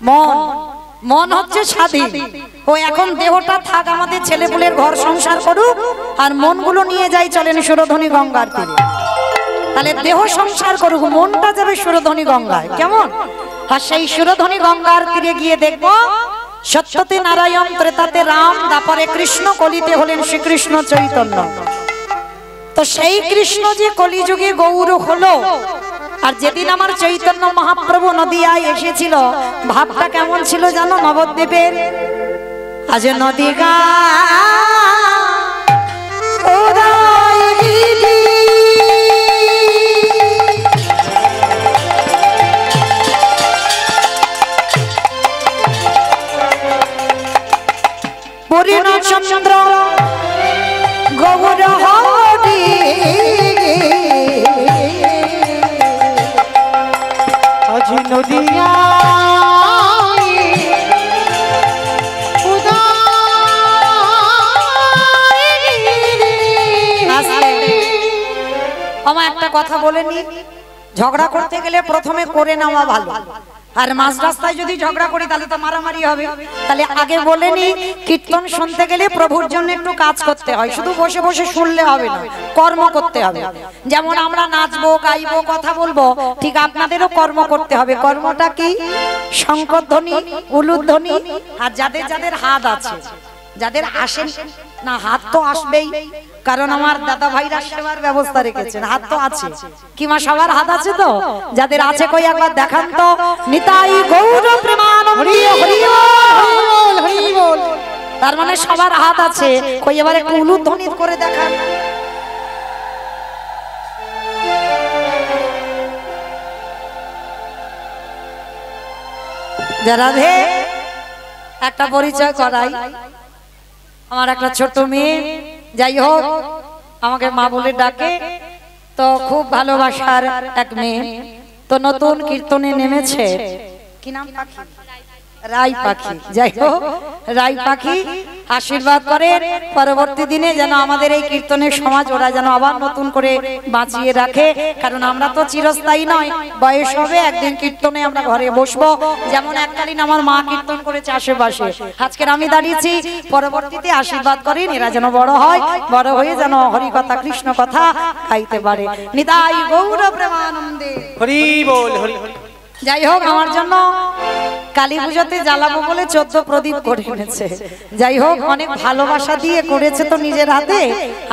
মন মন হচ্ছে স্বাধীন। ও এখন দেহটা থাক আমাদের ছেলেপুলের ঘর সংসার করুক, আর মনগুলো নিয়ে যাই চলেন সুরধনী গঙ্গার তীরে। তাহলে দেহ সংসার করুক, মনটা যাবে সুরধনী গঙ্গায়। কেমন? আর সেই সুরধনী গঙ্গার তীরে গিয়ে দেখবো সত্যতে নারায়ণ, ত্রেতাতে রাম, তারপরে কৃষ্ণ, কলিতে হলেন শ্রীকৃষ্ণ চৈতন্য। তো সেই কৃষ্ণ যে কলিযুগে গৌর হলো, আর যেদিন আমার চৈতন্য মহাপ্রভু নদিয়ায় এসেছিল, ভাবটা কেমন ছিল জানো? নবদ্বীপের আজ নদী গা চন্দ্র গৌর হরি আজ নদিয়া আমার একটা কথা বলেনি, ঝগড়া করতে গেলে প্রথমে করে নেওয়া ভালো, আর মাঝ রাস্তায় যদি ঝগড়া করি তাহলে তো মারামারি হবে। তাহলে আগে বলেনি, কীর্তন শুনতে গেলে প্রভুর জন্য একটু কাজ করতে হয়, শুধু বসে বসে শুনলে হবে না, কর্ম করতে হবে। যেমন আমরা নাচবো, গাইবো, কথা বলবো, ঠিক আপনাদেরও কর্ম করতে হবে। কর্মটা কি? শঙ্খধ্বনি, উলুধ্বনি, আর যাদের যাদের হাত আছে, যাদের আসেন না হাত তো আসবেই, কারণ আমার দাদা ভাইরা সেবার ব্যবস্থা রেখেছেন, হাত তো আছে। কি মা সবার হাত আছে তো? যাদের আছে কই একবার দেখান তো। নিতাই গৌর প্রেমানন্দে হরি বল হরি বল। তার মানে সবার হাত আছে, কই এবারে একটু উলুধ্বনি করে দেখান। যারা রে একটা পরিচয় করাই, আমার একটা ছোট মেয়ে, যাই হোক আমাকে মা বলে ডাকে, তো খুব ভালোবাসার এক মেয়ে, তো নতুন কীর্তনে নেমেছে। কি নাম? পাখি, রাই পাখি। যাই হোক রাই পাখি আশীর্বাদ করে পরবর্তী দিনে যেন আমাদের এই কীর্তনের সমাজ ওরা যেন আবার নতুন করে বাঁচিয়ে রাখে, কারণ আমরা তো চিরস্থায়ী নয়, বয়স হবে একদিন কীর্তনে আমরা ঘরে বসবো। যেমন এককালীন আমার মা কীর্তন করেছে আশেপাশে, আজকের আমি দাঁড়িয়েছি, পরবর্তীতে আশীর্বাদ করেন এরা যেন বড় হয়, বড় হয়ে যেন হরি কথা কৃষ্ণ কথা গাইতে পারে। নিতাই গৌর প্রেমানন্দে হরি বল হরি। যাই হোক আমার জন্য কালী পুজোতে জ্বালাবো বলে 14 প্রদীপ করে এনেছে। যাই হোক অনেক ভালোবাসা দিয়ে করেছে তো নিজের হাতে,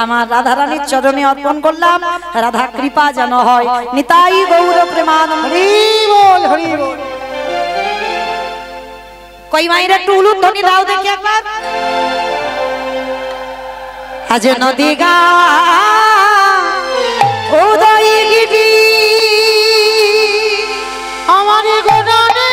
আমার রাধারানীর চরণে অর্পণ করলাম, রাধা কৃপা যেন হয়। নিতাই গৌর প্রেমানন্দে হরি বল হরি বল। কই মায়ের একটু উলুধ্বনি দাও দেখি একবার। আজ নদী গা উদয় গিরি আমার গোদানে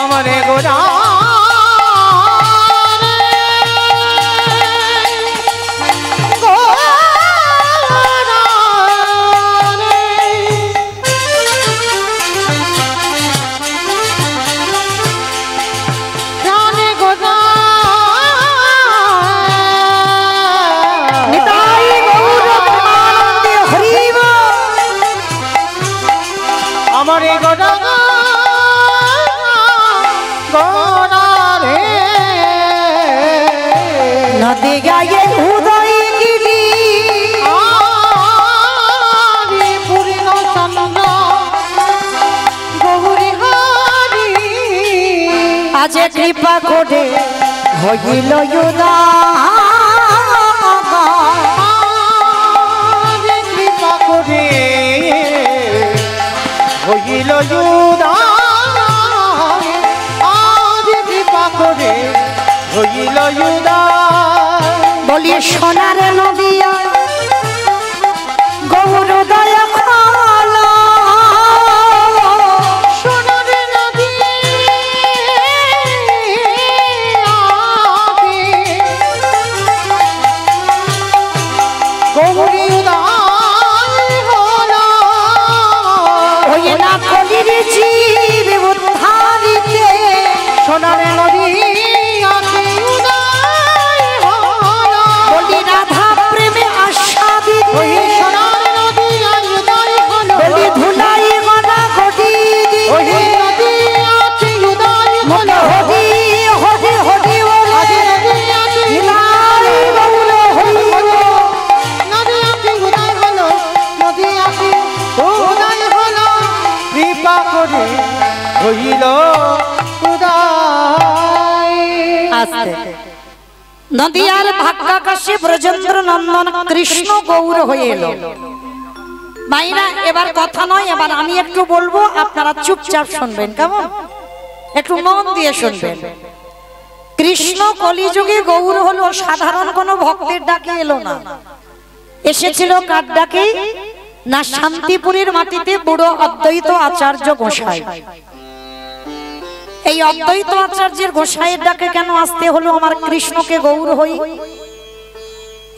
আমার গোদা আজ কৃপা করে হইল কৃপা করে হইল আজ কৃপা করে হইল বলি সোনার নদিয়া গৌর দয়া হইল আস্তে নদিয়ার ভাগ্যাকাশে ব্রজেন্দ্র নন্দন কৃষ্ণ গৌর হয়ে এলো। মাইরা এবার কথা নয়, এবার আমি একটু বলবো, আপনারা চুপচাপ শুনবেন, কেমন? একটু মন দিয়ে শুনবেন। কৃষ্ণ কলিযুগে গৌর হলো, সাধারণ কোনো ভক্তের ডাকে এলো না, এসেছিল কার ডাকে? না, শান্তিপুরের মাটিতে বুড়ো অদ্বৈত আচার্য গোসাই। এই অদ্বৈত আচার্যের গোসাইয়ের ডাকে কেন আসতে হলো আমার কৃষ্ণকে গৌর হই?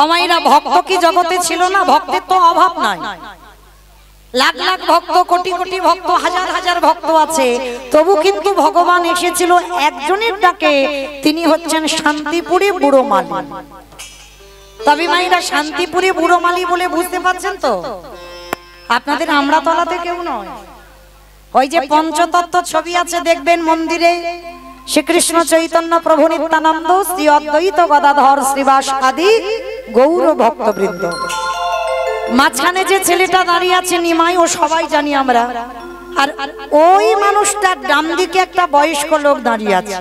আমাইরা ভক্ত কি জগতে ছিল না? ভক্তের তো অভাব নাই, লাখ লাখ ভক্ত, কোটি কোটি ভক্ত, হাজার হাজার ভক্ত আছে, তবু কিন্তু ভগবান এসেছিল একজনের ডাকে, তিনি হচ্ছেন শান্তিপুরে বুড়ো মালি। তবে মাইরা শান্তিপুরে বুড়ো মালি বলে বুঝতে পারছেন তো? আপনাদের আমরাতলাতে কেউ নয়। ওই যে পঞ্চতত্ত্ব ছবি আছে দেখবেন মন্দিরে, শ্রীকৃষ্ণ চৈতন্য প্রভু নিত্যানন্দ শ্রী অদ্বৈত গদাধর শ্রীবাস আদি গৌর ভক্তবৃন্দ, মাঝখানে যে ছেলেটা দাঁড়িয়ে আছে নিমাই, ও সবাই জানি আমরা। আর ওই মানুষটার ডান দিকে একটা বয়স্ক লোক দাঁড়িয়ে আছে।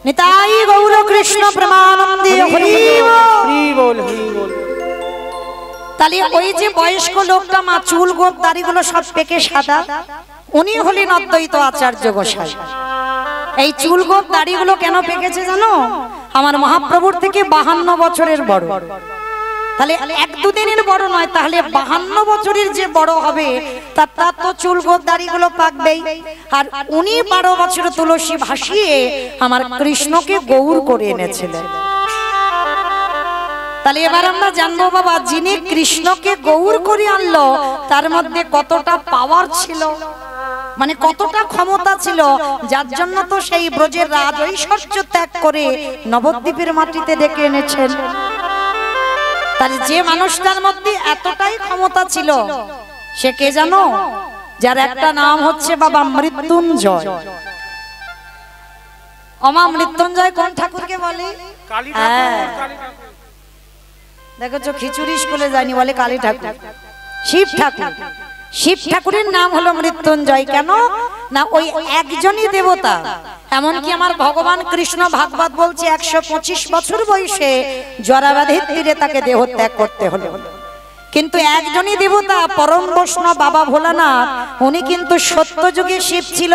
নিতাই গৌর কৃষ্ণ প্রেমানন্দে হরি বল। তাহলে ওই যে বয়স্ক লোকটা, মা চুল গোপ দাড়িগুলো সব পেকে সাদা, উনি হলেন অদ্বৈত আচার্য গোসাই। এই চুল গোপ দাড়িগুলো কেন পেকেছে জানো? আমার মহাপ্রভুর থেকে 52 বছরের বড়। তাহলে এক দুদিনের বড় নয়, তাহলে 52 বছরের যে বড় হবে তার তো চুল গোপ দাড়িগুলো পাকবেই। আর উনি 12 বছর তুলসী ভাসিয়ে আমার কৃষ্ণকে গৌর করে এনেছিলেন। তাহলে এবার আমরা জানবো বাবা, যিনি কৃষ্ণকে গৌর করে আনলো তার মধ্যে কতটা পাওয়ার ছিল, মানে কতটা ক্ষমতা ছিল, যার জন্য তো সেই ব্রজের রাজ ঐশ্বর্য ত্যাগ করে নবদ্বীপের মাটিতে ডেকে এনেছেন। তাহলে যে মানুষটার মধ্যে এতটাই ক্ষমতা ছিল সে কে জানো? যার একটা নাম হচ্ছে বাবা মৃত্যুঞ্জয়। অমা মৃত্যুঞ্জয় কোন ঠাকুরকে বলে? দেখো তো, খিচুড়ি স্কুলে যায়নি, বলে কালী ঠাকুর, শিব ঠাকুর। শিব ঠাকুরের নাম হলো মৃত্যুঞ্জয়। কেন না, ওই একজনই দেবতা। এমনকি আমার ভগবান কৃষ্ণ ভাগবত বলছে 125 বছর বয়সে জরাব্যাধির তীরে তাকে দেহ ত্যাগ করতে হলো। কিন্তু একজনই দেবতা, পরম বৈষ্ণব বাবা ভোলানাথ, উনি কিন্তু সত্য যুগে শিব ছিল,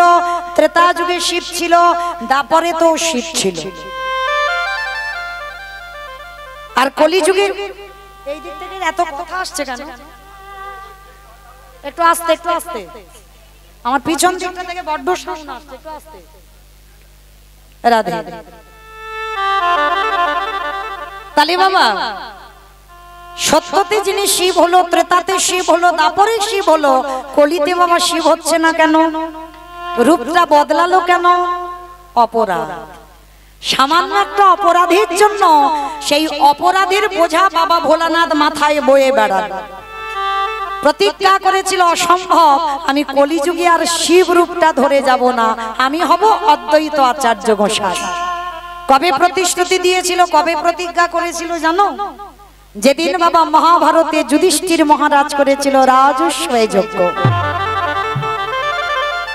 ত্রেতা যুগে শিব ছিল, দাপরে তো শিব ছিল। আর কলিযুগে এই দিক থেকে এত কথা আসছে কেন? একটু আস্তে, একটু আস্তে, আমার পিছন দিকটা থেকে বড্ড সাউন্ড আসছে, একটু আস্তে। রাধে। তাহলে বাবা, সত্যতে যিনি শিব হলো, ত্রেতাতে শিব হলো, দাপরে শিব হলো, কলিতে বাবা শিব হচ্ছে না কেন? রূপটা বদলালো কেন? অপরাধ। সামান্য একটা অপরাধের জন্য সেই অপরাধের বোঝা বাবা ভোলানাথ মাথায় বয়ে বেড়াল। প্রতিজ্ঞা করেছিল, অসম্ভব, আমি কলিযুগে আর শিব রূপটা ধরে যাব না, আমি হব অদ্বৈত আচার্য গোসাই। কবে প্রতিশ্রুতি দিয়েছিল, কবে প্রতিজ্ঞা করেছিল জানো? যেদিন বাবা মহাভারতে যুধিষ্ঠির মহারাজ করেছিল রাজস্বয় যজ্ঞ।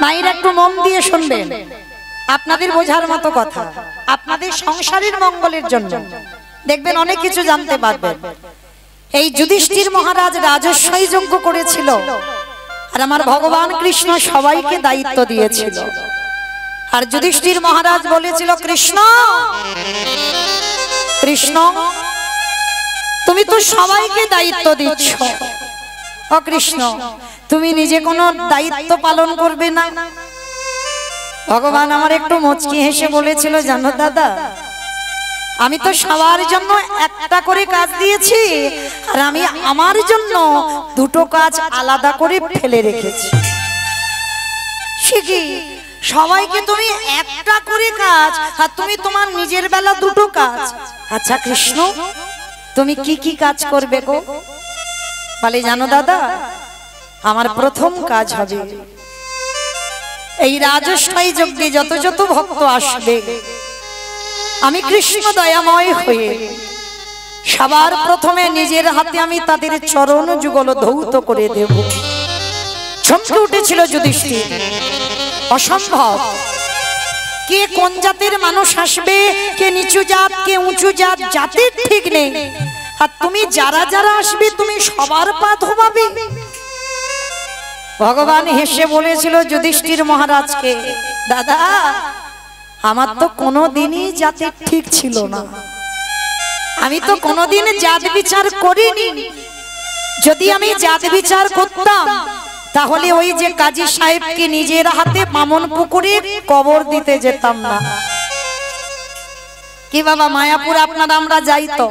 মায়ের একটু মন দিয়ে শুনবেন, আপনাদের বোঝার মতো কথা, আপনাদের সংসারের মঙ্গলের জন্য, দেখবেন অনেক কিছু জানতে পারবেন। এই যুধিষ্ঠির মহারাজ রাজস্বয় যজ্ঞ করেছিল, আর আমার ভগবান কৃষ্ণ সবাইকে দায়িত্ব দিয়েছিল। আর যুধিষ্ঠির মহারাজ বলেছিল, কৃষ্ণ কৃষ্ণ তুমি তো সবাইকে দায়িত্ব দিচ্ছ, ও কৃষ্ণ তুমি নিজে কোনো দায়িত্ব পালন করবে না? ভগবান আমার একটু মুচকি হেসে বলেছিল, জানো দাদা, আমি তো সবার জন্য একটা করে কাজ দিয়েছি, আর আমি আমার জন্য দুটো কাজ আলাদা করে ফেলে রেখেছি। শিখি, সবাইকে তুমি একটা করে কাজ, আর তুমি তোমার নিজের বেলা দুটো কাজ। আচ্ছা কৃষ্ণ, তুমি কি কি কাজ করবে গো? বলে, জানো দাদা, আমার প্রথম কাজ হবে এই রাজস্থায়ী যজ্ঞে যত যত ভক্ত আসবে আমি কৃষ্ণ দয়াময় হয়ে সবার প্রথমে নিজের হাতে আমি তাদের চরণ যুগল ধৌত করে দেব। চমকে উঠেছিল যুধিষ্ঠির, অসম্ভব, কে কোন জাতের মানুষ আসবে, কে নিচু জাত, কে উঁচু জাত, জাতির ঠিক নেই, আর তুমি যারা যারা আসবে তুমি সবার পা ধোবাবে। ভগবান হেসে বলেছিল যুধিষ্ঠির মহারাজকে, দাদা আমার তো কোনোদিনই জাতের ঠিক ছিল না, আমি তো কোনোদিন জাত বিচার করিনি। যদি আমি জাত বিচার করতাম তাহলে ওই যে কাজী সাহেবকে নিজের হাতে বামন পুকুরে কবর দিতে যেতাম না। কি বাবা, মায়াপুর আপনারা আমরা যাই তো,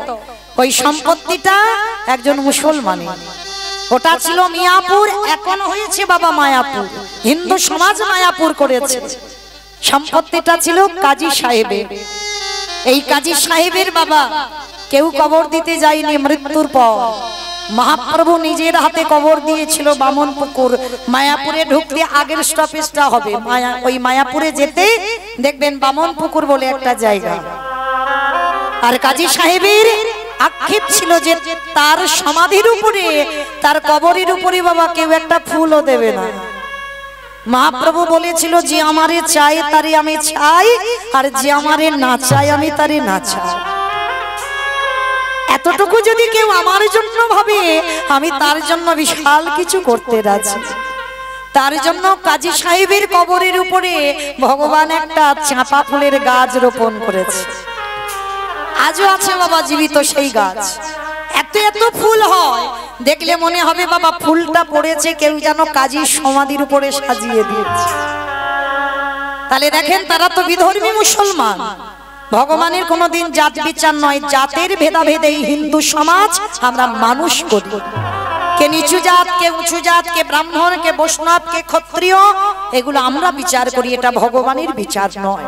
ওই সম্পত্তিটা একজন মুসলমানের, ওটা ছিল মিয়াপুর, এখন হয়েছে বাবা মায়াপুর, হিন্দু সমাজ মায়াপুর করেছে। সম্পত্তিটা ছিল কাজী সাহেবের। এই কাজী সাহেবের বাবা কেউ কবর দিতে যায়নি, মৃত্যুর পর মহাপ্রভু নিজের হাতে কবর দিয়েছিল বামন পুকুর। মায়াপুরে ঢুকতে আগের স্টপেজটা হবে ওই মায়াপুরে যেতে দেখবেন বামন পুকুর বলে একটা জায়গা। আর কাজী সাহেবের আক্ষেপ ছিল যে তার সমাধির উপরে, তার কবরের উপরে বাবা কেউ একটা ফুলও দেবে না। মহাপ্রভু বলেছিল যে আমারে চাই তারে আমি চাই, আর যে আমারে না চাই আমি তারে না চাই। এতটুকু যদি কেউ আমার জন্য ভাবে আমি তার জন্য বিশাল কিছু করতে রাজি। তার জন্য কাজী সাহেবের কবরের উপরে ভগবান একটা চাঁপা ফুলের গাছ রোপণ করেছে, আজও আছে বাবা জীবিত সেই গাছ। এত এত ফুল হয়, দেখলে মনে হবে বাবা ফুলটা পড়েছে কেউ যেন কাজী সমাধির উপরে সাজিয়ে দিয়েছে। তাহলে দেখেন তারা তো বিধর্মী মুসলমান। ভগবানের কোনোদিন জাত বিচার নয়, জাতের ভেদাভেদে হিন্দু সমাজ আমরা মানুষ করি, কে নিচু জাত, কে উঁচু জাত, কে ব্রাহ্মণ, কে বৈষ্ণব, কে ক্ষত্রিয়, এগুলো আমরা বিচার করি, এটা ভগবানের বিচার নয়।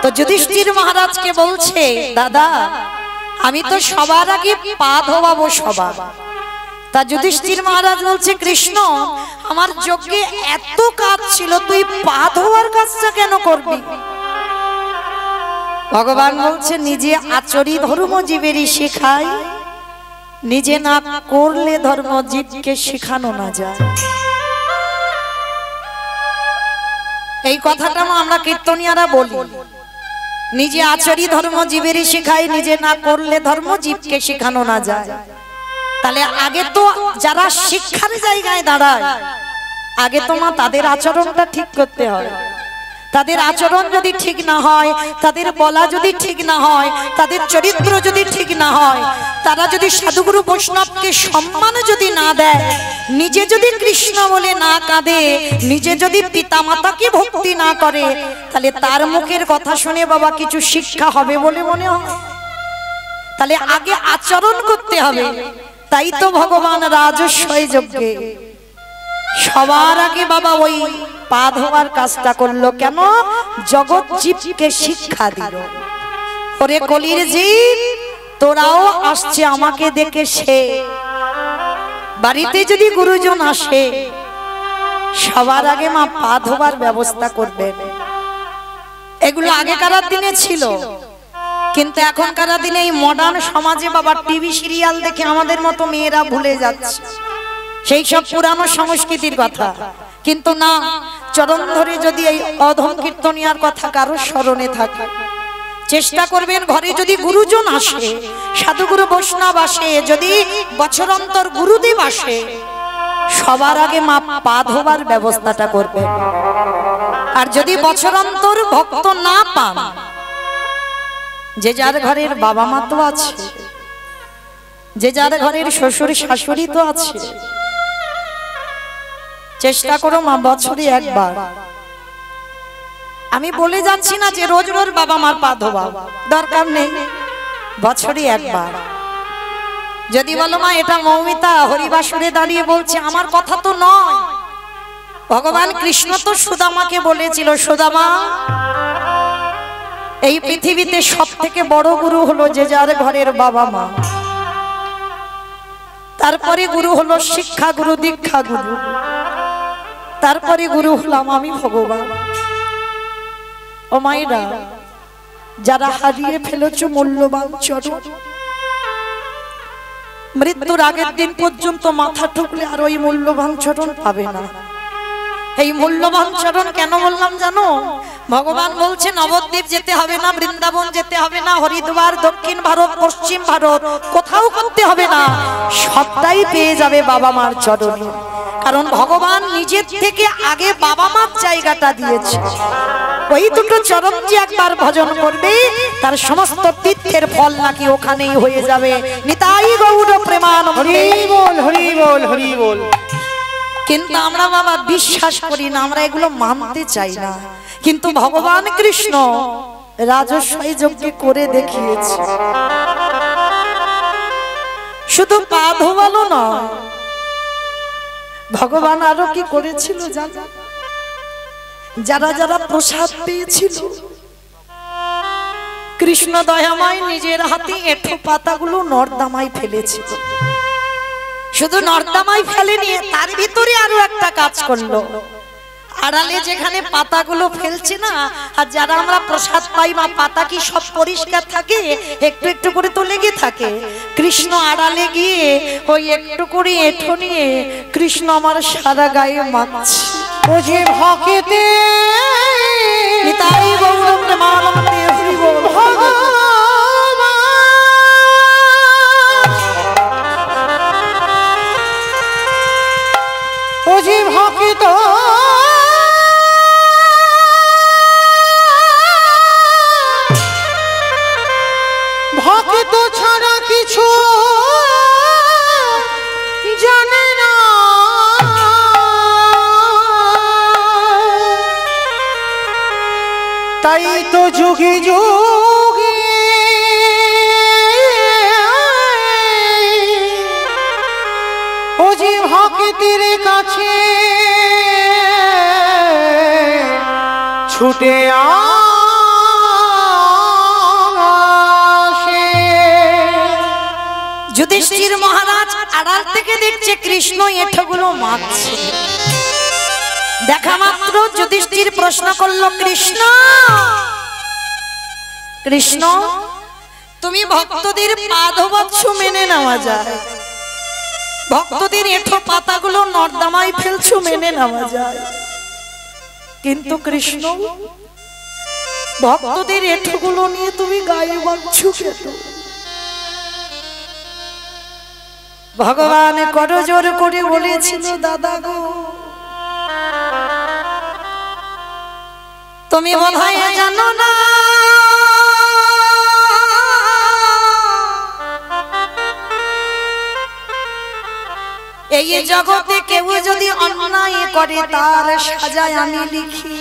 তো যুধিষ্ঠির মহারাজকে বলছে, দাদা আমি তো সবার আগে পা ধোবাবো সবার। তা যুধিষ্ঠির মহারাজ বলছে, কৃষ্ণ আমার যজ্ঞে এত কাজ ছিল, তুই পা ধোয়ার কাজটা কেন করবি? ভগবান বলছে, নিজে আচরি ধর্ম জীবেরই শেখাই, নিজে না করলে ধর্ম জীবকে শেখানো না যায়। এই কথাটা আমরা কীর্তনিয়ারা বলি, নিজে আচরি ধর্ম জীবেরই শেখাই, নিজে না করলে ধর্ম জীবকে শেখানো না যায়। তাহলে আগে তো যারা শিক্ষার জায়গায় দাঁড়ায়, আগে তো মা তাদের আচরণটা ঠিক করতে হয়। তাদের আচরণ যদি ঠিক না হয়, তাদের বলা যদি ঠিক না হয়, তাদের চরিত্র যদি ঠিক না হয়, তারা যদি সাধুগুরু বৈষ্ণবকে সম্মান যদি না দেয়, নিজে যদি কৃষ্ণ বলে না কাঁদে, নিজে যদি পিতা মাতাকে ভক্তি না করে, তাহলে তার মুখের কথা শুনে বাবা কিছু শিক্ষা হবে বলে মনে হয়? তাহলে আগে আচরণ করতে হবে। তাই তো ভগবান রাজস্বয় যজ্ঞে সবার আগে বাবা ওই পা ধোয়ার কাজটা করলো। কেন? জগৎ জীবকে শিক্ষা দিল, ওরে কলির জীব তোরাও আসছে আমাকে দেখে, সে বাড়িতে যদি গুরুজন আসে সবার আগে মা পা ধোয়ার ব্যবস্থা করবেন। এগুলো আগেকার দিনে ছিল, কিন্তু এখনকার দিনে এই মডার্ন সমাজে বাবা টিভি সিরিয়াল দেখে আমাদের মতো মেয়েরা ভুলে যাচ্ছে সেই সব পুরানো সংস্কৃতির কথা। কিন্তু না, চরণ ধরে যদি এই অধম কীর্তনিয়ার কথা কারো স্মরণে থাকে, চেষ্টা করবেন ঘরে যদি গুরুজন আসে, সাধুগুরু বৈষ্ণব আসে, যদি বছর অন্তর গুরুদেব আসে, সবার আগে মা পা ধোবার ব্যবস্থাটা করবেন। আর যদি বছর অন্তর ভক্ত না পান, যে যার ঘরের বাবা মা তো আছে, যে যার ঘরের শ্বশুর শাশুড়ি তো আছে, চেষ্টা করো মা বছরে একবার। আমি বলে যাচ্ছি না যে রোজ রোজ বাবা মার পা ধোবা, দরকার নেই, বছরে একবার। যদি বলো মা এটা মৌমিতা হরিবাসরে দাঁড়িয়ে বলছে, আমার কথা তো নয়। ভগবান কৃষ্ণ তো সুদামাকে বলেছিল, সুদামা এই পৃথিবীতে সব থেকে বড় গুরু হলো যে যার ঘরের বাবা মা। তারপরে গুরু হলো শিক্ষা গুরু, দীক্ষা গুরু, তারপরে গুরু হলাম আমি ভগবান। ও মায়েরা, যারা হারিয়ে ফেলেছ মূল্যবান চরণ, মৃত্যুর আগের দিন পর্যন্ত মাথা ঠুকলে আর ওই মূল্যবান চরণ পাবে না। এই মূল্যবান চরণ কেন বললাম জানো? ভগবান বলছে নবদ্বীপ যেতে হবে না, বৃন্দাবন যেতে হবে না, হরিদ্বার, দক্ষিণ ভারত, পশ্চিম ভারত কোথাও করতে হবে না, সবটাই পেয়ে যাবে বাবা মার চরণে। কারণ ভগবান নিজের থেকে আগে বাবা মার জায়গাটা দিয়েছে। ওই দুটো চরণ যে একবার ভজন করবে তার সমস্ত তীর্থের ফল নাকি ওখানেই হয়ে যাবে। নিতাই গৌর প্রেমানন্দে, হরি বল, হরি বল, হরি বল। কিন্তু আমরা বাবা বিশ্বাস করি না, আমরা এগুলো মানতে চাই না। কিন্তু ভগবান কৃষ্ণ রাজস্বই যজ্ঞ করে দেখিয়েছে। শুধু পা ধোয়ালো নয়, ভগবান আরো কি করেছিল জানো? যারা যারা প্রসাদ পেয়েছিল কৃষ্ণ দয়াময় নিজের হাতে এঁঠো পাতাগুলো নর্দমায় ফেলেছিল। শুধু নর্দমায় ফেলেনি, তার ভিতরে আরো একটা কাজ করলো। আড়ালে যেখানে পাতাগুলো ফেলছে না, আর যারা আমরা প্রসাদ পাই মা, পাতা কি সব পরিষ্কার থাকে? একটু একটু করে তো লেগে থাকে। কৃষ্ণ আড়ালে গিয়ে ওই একটু করে এঁঠো নিয়ে কৃষ্ণ আমার সারা গায়ে মাখছে। ও যে ভক্তে নিতাই গৌর প্রেমানন্দে, হরি বল। ও যে ভক্ত ভক্ত ছাড়া কিছু জানে না, তাই তো যুগে যুগে ও যে ভক্তের কাছে ছুটে যুধিষ্ঠির মহারাজ আড়াল থেকে দেখছে কৃষ্ণ এঁঠোগুলো মাখছে। দেখা মাত্র যুধিষ্ঠির প্রশ্ন করলো, কৃষ্ণ কৃষ্ণ তুমি ভক্তদের পা ধোয়াচ্ছ, মেনে নেওয়া যায়। ভক্তদের এঁঠো পাতাগুলো নর্দমায় ফেলছো, মেনে নেওয়া যায়। কিন্তু কৃষ্ণ ভক্তদের এঁঠোগুলো নিয়ে তুমি গায়ে মাখছো কেন? ভগবান করজোর করে বলেছিল, দাদা গো, তুমি বোধহয় জানো না, এই জগতে কেউ যদি অন্যায় করে তার সাজায় আমি লিখি,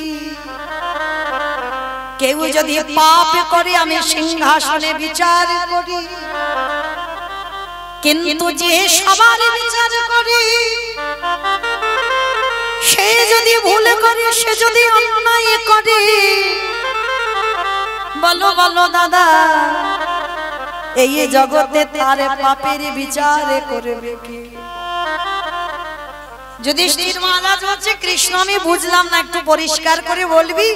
কেউ যদি পাপ করে আমি সিংহাসনে বিচার করি, কিন্তু যে সবার বিচার করে সে যদি ভুল করে, সে যদি অন্যায় করে, বলো বলো দাদা, এই জগতে তার পাপের বিচার করবে কে? যুধিষ্ঠির মহারাজ বলছে, কৃষ্ণ আমি বুঝলাম না, একটু পরিষ্কার করে বলবি?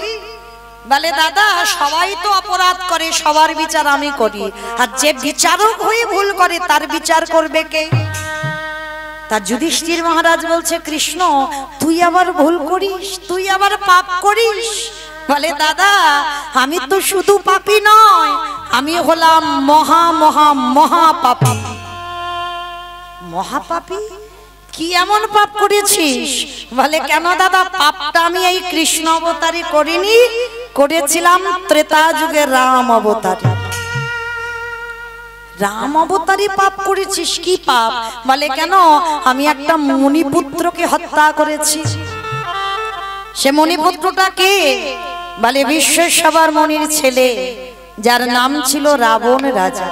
বলে, দাদা সবাই তো অপরাধ করে, সবার বিচার আমি করি, আর যে বিচারক হয়ে ভুল করে তার বিচার করবে কে? তা যুধিষ্ঠির মহারাজ বলছে, কৃষ্ণ তুই আবার ভুল করিস, তুই আবার পাপ করিস? বলে, দাদা আমি তো শুধু পাপী নয়, আমি হলাম মহা মহা মহাপাপী। মহাপাপী? কি এমন পাপ করেছিস? বলে, কেন দাদা, পাপটা আমি এই কৃষ্ণ অবতারে করিনি, করেছিলাম ত্রেতা যুগে রাম অবতারে। রাম অবতারে পাপ করেছিস? কি পাপ? বলে, কেন, আমি একটা মুনিপুত্রকে হত্যা করেছি। সে মুনিপুত্রটা কে? বলে, বিশ্বেশ্বর মুনির ছেলে, যার নাম ছিল রাবণ রাজা।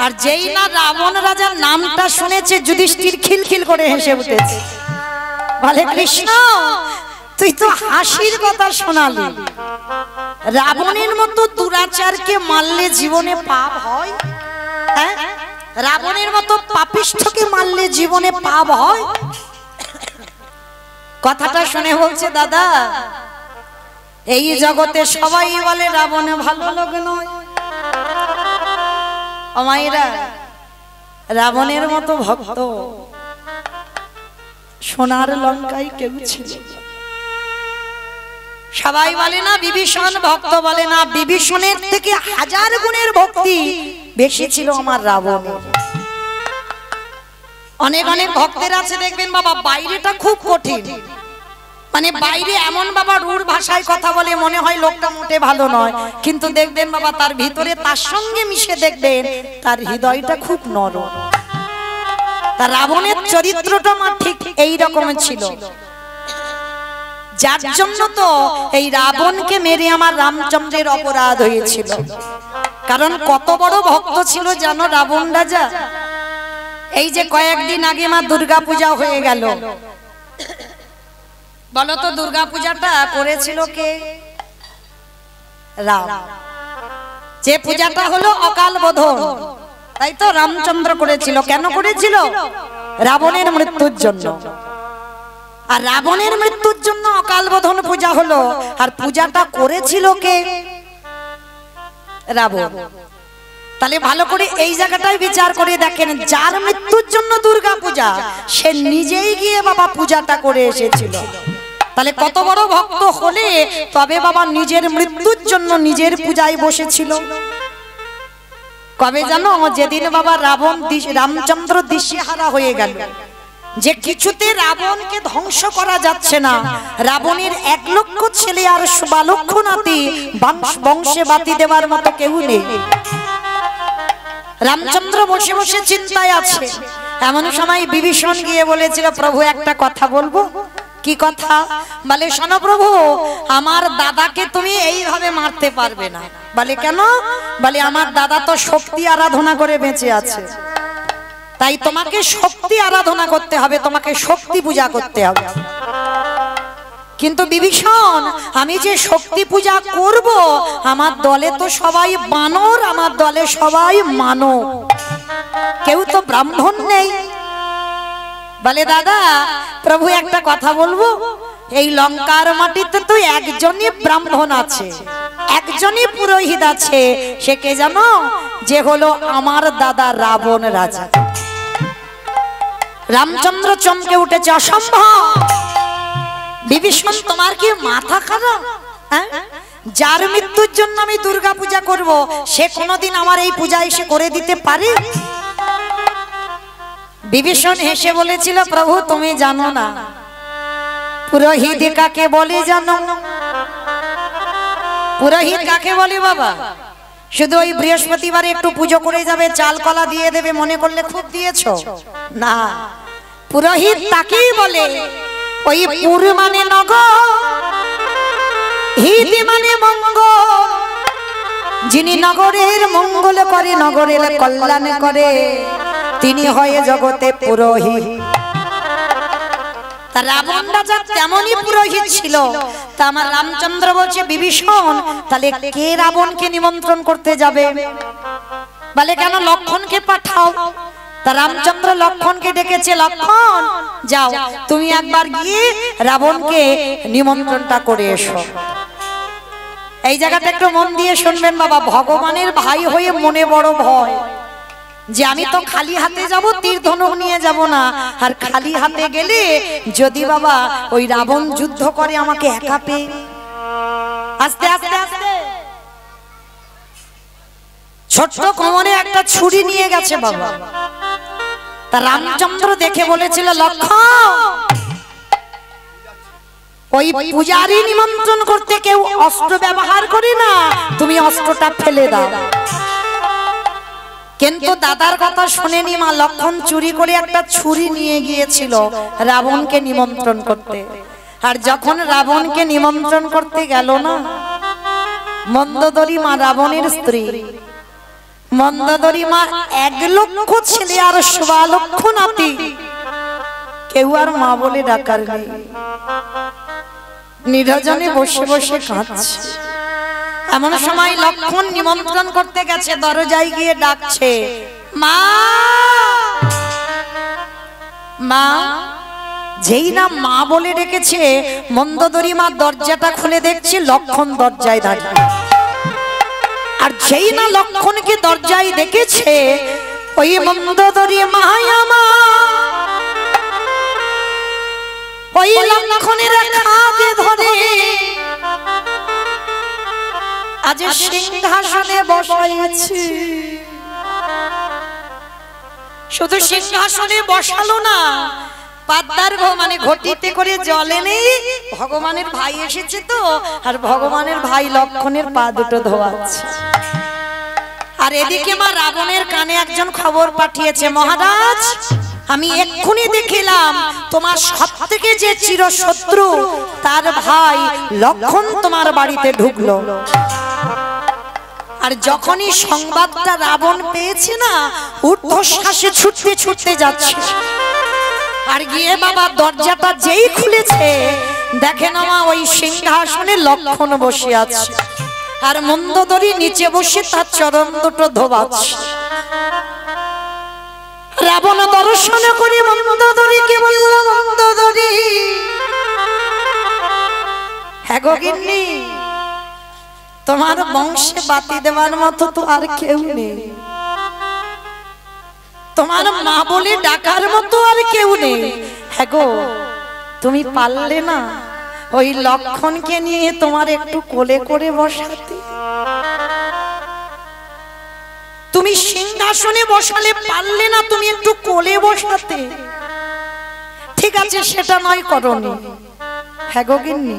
আর যেই না রাবণ রাজার নামটা শুনেছে, যুধিষ্ঠির খিলখিল করে হেসে উঠেছে। বলে, কৃষ্ণ তুই তো হাসির কথা শোনালি, রাবণের মতো দুরাচারকে মারলে জীবনে পাপ হয়? হ্যাঁ, রাবণের মতো পাপিষ্ঠকে মারলে জীবনে পাপ হয়? কথাটা শুনে বলছে দাদা, এই জগতে সবাই বলে রাবণে ভালো লোক নয়। ও মায়েরা, রাবণের মতো ভক্ত সোনার লঙ্কায় কেউ ছিল? সবাই বলে না বিভীষণ ভক্ত, বলে না বিভীষণের থেকে হাজার গুণের ভক্তি বেশি ছিল আমার রাবণের। অনেক অনেক ভক্তের আছে দেখবেন বাবা, বাইরেটা খুব কঠিন, মানে বাইরে এমন বাবা রূঢ় ভাষায় কথা বলে মনে হয় লোকটা মোটে ভালো নয়, কিন্তু দেখবেন বাবা তার ভিতরে তার সঙ্গে মিশে দেখবেন তার হৃদয়টা খুব নরম। তার রাবণের চরিত্রটা আমার ঠিক এই রকমের ছিল, যার জন্য তো এই রাবণকে মেরে আমার রামচন্দ্রের অপরাধ হয়েছিল। কারণ কত বড় ভক্ত ছিল জানো রাবণ রাজা? এই যে কয়েকদিন আগে মা দুর্গা পূজা হয়ে গেল, বলো তো দুর্গা পূজাটা করেছিল কে? রাম। যে পূজাটা হলো অকাল বোধন, তাই তো রামচন্দ্র করেছিল। কেন করেছিল? রাবণের মৃত্যুর জন্য। আর রাবণের মৃত্যুর জন্য অকাল বোধন পূজা হলো, আর পূজাটা করেছিল কে? রাবণ। তাহলে ভালো করে এই জায়গাটাই বিচার করে দেখেন, যার মৃত্যুর জন্য দুর্গা পূজা, সে নিজেই গিয়ে বাবা পূজাটা করে এসেছিল। তাহলে কত বড় ভক্ত হলে তবে বাবা নিজের মৃত্যুর জন্য নিজের পূজায় বসেছিল। কবে জানো? যেদিন বাবা রামচন্দ্র দিশেহারা হয়ে গেল, যে কিছুতে রাবণকে ধ্বংস করা যাচ্ছে না, রাবণের 1 লক্ষ ছেলে আর 12 লক্ষ নাতি, বংশে বাতি দেওয়ার মতো কেউ নেই। রামচন্দ্র বসে বসে চিন্তায় আছে। এমন সময় বিভীষণ গিয়ে বলেছিল, প্রভু একটা কথা বলবো। কি কথা? বলে শোনো প্রভু, আমার দাদাকে তুমি এইভাবে মারতে পারবে না। বলে কেন? বলে আমার দাদা তো শক্তি আরাধনা করে বেঁচে আছে, তাই তোমাকে শক্তি আরাধনা করতে হবে, তোমাকে শক্তি পূজা করতে হবে। কিন্তু বিভীষণ, আমি যে শক্তি পূজা করব, আমার দলে তো সবাই বানর, আমার দলে সবাই মানব, কেউ তো ব্রাহ্মণ নেই। বলে দাদা প্রভু একটা কথা বলবো, এই লঙ্কার মাটিতে তো একজনই ব্রাহ্মণ আছে, একজনই পুরোহিত আছে। সে কে জানো? যে হলো আমার দাদা রাবণ রাজা। রামচন্দ্র চমকে উঠেছে, অসম্ভব! বিভীষণ তোমার কি মাথা খারাপ? যার মৃত্যুর জন্য আমি দুর্গা পূজা করব, সে কোনোদিন আমার এই পূজা এসে করে দিতে পারে? বিভীষণ হেসে বলেছিল, প্রভু তুমি জানো না পুরোহিত কাকে বলে? জানো পুরোহিত কাকে বলে বাবা? শুধু ওই বৃহস্পতিবারে একটু পুজো করে যাবে, চাল কলা দিয়ে দেবে মনে করলে খুব দিয়েছো না। পুরোহিত তাকেই বলে, ওই পুর মানে নগর, হিত মানে মঙ্গল, যিনি নগরের মঙ্গল করে, নগরের কল্যাণ করে, তিনি হয়ে জগতে পুরোহিত। তা রাবণ রাজা তেমনই পুরোহিত ছিল। তা আমার রামচন্দ্র বলছে, বিভীষণ তাহলে কে রাবণকে নিমন্ত্রণ করতে যাবে? বলে কেন, লক্ষণকে পাঠাও। তা রামচন্দ্র লক্ষণকে ডেকেছে, লক্ষণ যাও তুমি একবার গিয়ে রাবণকে নিমন্ত্রণটা করে এসো। এই জায়গাটা একটু মন দিয়ে শুনবেন বাবা, ভগবানের ভাই হয়ে মনে বড় ভয় যে আমি তো খালি হাতে যাব, তীর ধনুক নিয়ে যাব না। আর খালি হাতে গেলে যদি বাবা ওই রাবণ যুদ্ধ করে আমাকে একা পেয়ে, আস্তে আস্তে আস্তে ছোট্ট কোমরে একটা ছুরি নিয়ে গেছে বাবা। তা রামচন্দ্র দেখে বলেছিল, লক্ষণ ওই পূজারি নিমন্ত্রণ করতে কেউ অস্ত্র ব্যবহার করে না, তুমি অস্ত্রটা ফেলে দাও। কিন্তু দাদার কথা শুনেনি মা লক্ষণ চুরি করে একটা ছুরি নিয়ে গিয়েছিল রাবণকে নিমন্ত্রণ করতে। আর যখন রাবণকে নিমন্ত্রণ করতে গেল না, মন্দোদরী মা রাবণের স্ত্রী, মন্দোদরী মা 1 লক্ষ ছেলে আর 12 লক্ষ নাতি, কেউ আর মা বলে ডাকার নেই, নিরজনে বসে বসে কাঁদছে। এমন সময় লক্ষণ নিমন্ত্রণ করতে গেছে, দরজায় গিয়ে ডাকছে, মা মা, যেই না মা বলে ডেকেছে মন্দোদরী মা দরজাটা খুলে দেখছে লক্ষণ দরজায় দাঁড়িয়ে। আর যেই না লক্ষণকে দরজায় দেখেছে ওই মন্দোদরী মা ওই লক্ষণের হাতে ধরে আজ সিংহাসনে বসাইছে। শুধু সিংহাসনে বসালো না, পাদ্দার মানে ঘটিতে করে জল এনে ভগবানের ভাই এসেছে তো, আর ভগবানের ভাই লক্ষণের পা দুটো ধোয়াচ্ছে। আর এদিকে মা রাবণের কানে একজন খবর পাঠিয়েছে, মহারাজ আমি এক্ষুনি দেখিলাম তোমার সবথেকে যে চিরশত্রু তার ভাই লক্ষণ তোমার বাড়িতে ঢুকলো। আর যখনই সংবাদটা রাবণ পেয়েছে না, ঊর্ধ্বশ্বাসে ছুটতে ছুটতে যাচ্ছে। আর গিয়ে বাবা দরজাটা যেই খুলেছে দেখে না মা ওই সিংহাসনে লক্ষণ বসে আছে, আর মন্দোদরী নিচে বসে তার চরণ দুটো ধোবাচ্ছে। রাবণ দর্শন করে মন্দোদরীকে বলল, মন্দোদরী হ্যাঁ গো গিন্নি, তোমার বংশে বাতি দেওয়ার মতো তো আর কেউ নেই, তোমার মা বলে ডাকার মতো আর কেউ নেই। হ্যাঁ গো, তুমি পারলে না ওই লক্ষণকে নিয়ে তোমার একটু কোলে করে বসাতে? তুমি সিংহাসনে বসালে পারলে না তুমি একটু কোলে বসাতে? ঠিক আছে, সেটা নয় করনি। হ্যাঁ গো গিন্নি,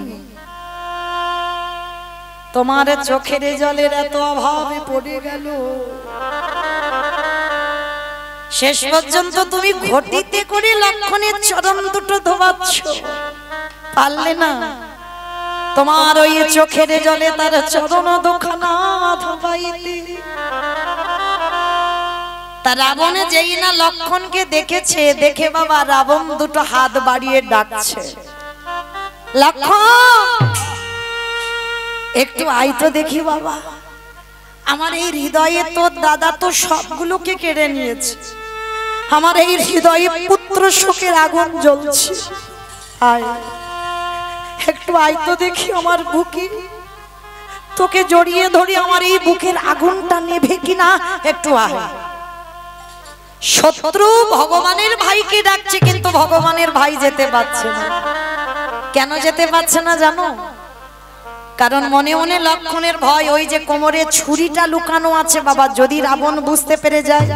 তোমার চোখের জলের এত অভাবে পড়ে গেল, শেষ পর্যন্ত তুমি ঘটিতে করে লক্ষণের চরণ দুটো ধোবাচ্ছ, পারলে না তোমার ওই চোখের জলে তার চরণ দুখানা ধোবাইতে? তা রাবণ যেই না লক্ষণকে দেখেছে, দেখে বাবা রাবণ দুটো হাত বাড়িয়ে ডাকছে, লক্ষণ একটু আয় তো দেখি বাবা, আমার এই হৃদয়ে তোর দাদা তো সবগুলোকে কেড়ে নিয়েছে, আমার এই হৃদয়ে পুত্র শোকের আগুন জ্বলছে, আয় একটু আয় তো দেখি আমার বুকে, তোকে জড়িয়ে ধরে আমার এই বুকের আগুনটা নেভে কিনা, একটু আয়। শত্রু ভগবানের ভাইকে ডাকছে, কিন্তু ভগবানের ভাই যেতে পারছে না। কেন যেতে পারছে না জানো? কারণ মনে মনে লক্ষণের ভয়, ওই যে কোমরে ছুরিটা লুকানো আছে বাবা, যদি রাবণ বুঝতে পেরে যায়,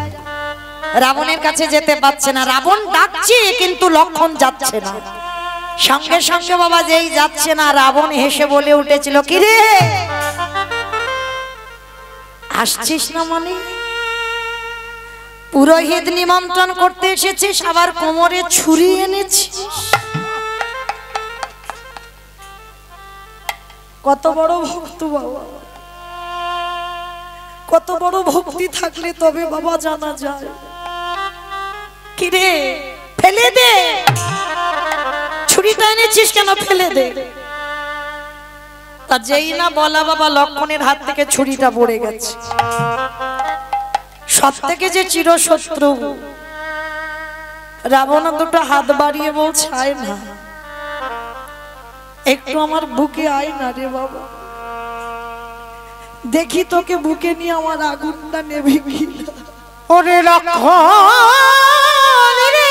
রাবণের কাছে যেতে পারছে না। রাবণ ডাকছে কিন্তু লক্ষণ যাচ্ছে না। সঙ্গে সঙ্গে বাবা যেই যাচ্ছে না, রাবণ হেসে বলে উঠেছিল, কি রে আসছিস না? মানে পুরোহিত নিমন্ত্রণ করতে এসেছিস, আবার কোমরে ছুরি এনেছিস? কত বড় ভক্ত বাবা, কত বড় ভক্তি থাকলে তবে বাবা জানা যায়। কিরে ফেলে দে, ছুরিটা এনেছিস কেন, ফেলে দে। তা যেই না বলা বাবা, লক্ষণের হাত থেকে ছুরিটা পড়ে গেছে। সব থেকে যে চিরশত্রু রাবণ দুটো হাত বাড়িয়ে বলছে, আয় না একটু আমার বুকে আয় না রে বাবা, দেখি তোকে বুকে নিয়ে আমার আগুনটা নেভে কিনা। ওরে লক্ষণ রে,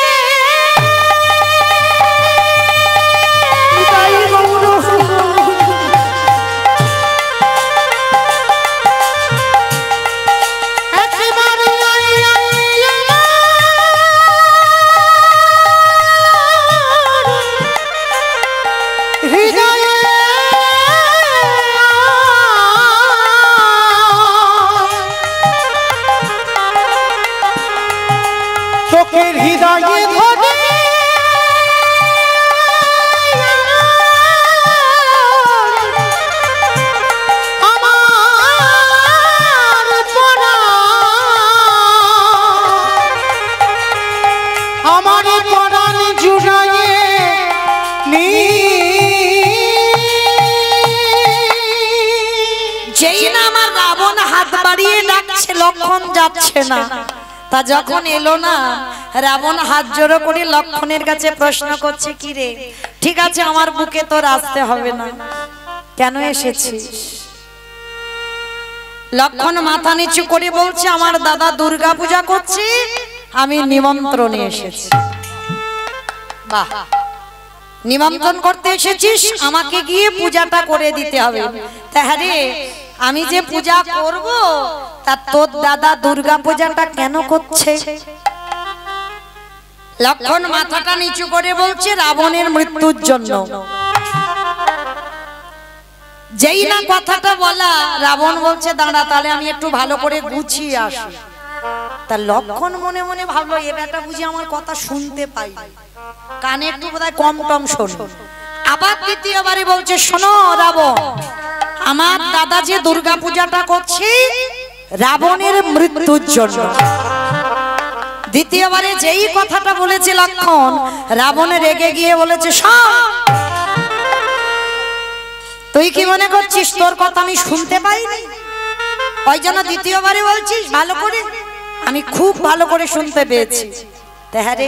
লক্ষণ যাচ্ছে না, তা যখন এলো না, রাবণ হাত জোড়ো করে লক্ষণের কাছে প্রশ্ন করছে, কি রে, ঠিক আছে আমার বুকে তোর আসতে হবে না, কেন এসেছিস? লক্ষণ মাথা নিচু করে বলছে, আমার দাদা দুর্গা পূজা করছে, আমি নিমন্ত্রণে এসেছি। বাহ, নিমন্ত্রণ করতে এসেছিস, আমাকে গিয়ে পূজাটা করে দিতে হবে। তাহলে আমি যে পূজা করব, তা তোর দাদা দুর্গা পূজাটা কেন করছে? লক্ষণ মাথাটা নিচু করে বলছে, রাবণের মৃত্যুর জন্য। যেই না কথাটা বলা, রাবণ বলছে, দাঁড়া তাহলে আমি একটু ভালো করে গুছিয়ে আসি। তা লক্ষণ মনে মনে ভাবলো, এ বেটা বুঝি আমার কথা শুনতে পাই, কানে একটু বোধহয় কম টম শোন। আবার দ্বিতীয়বারে বলছে, শোনো রাবণ, আমার দাদা যে দুর্গা পূজাটা করছে রাবণের মৃত্যুর জন্য। দ্বিতীয়বারে যেই কথাটা বলেছে লক্ষণ, রাবণ রেগে গিয়ে বলেছে, শোন, তুই কি মনে করছিস তোর কথা আমি শুনতে পাইনি? ওই জন্য দ্বিতীয়বারে বলছিস ভালো করে? আমি খুব ভালো করে শুনতে পেয়েছি। তাহলে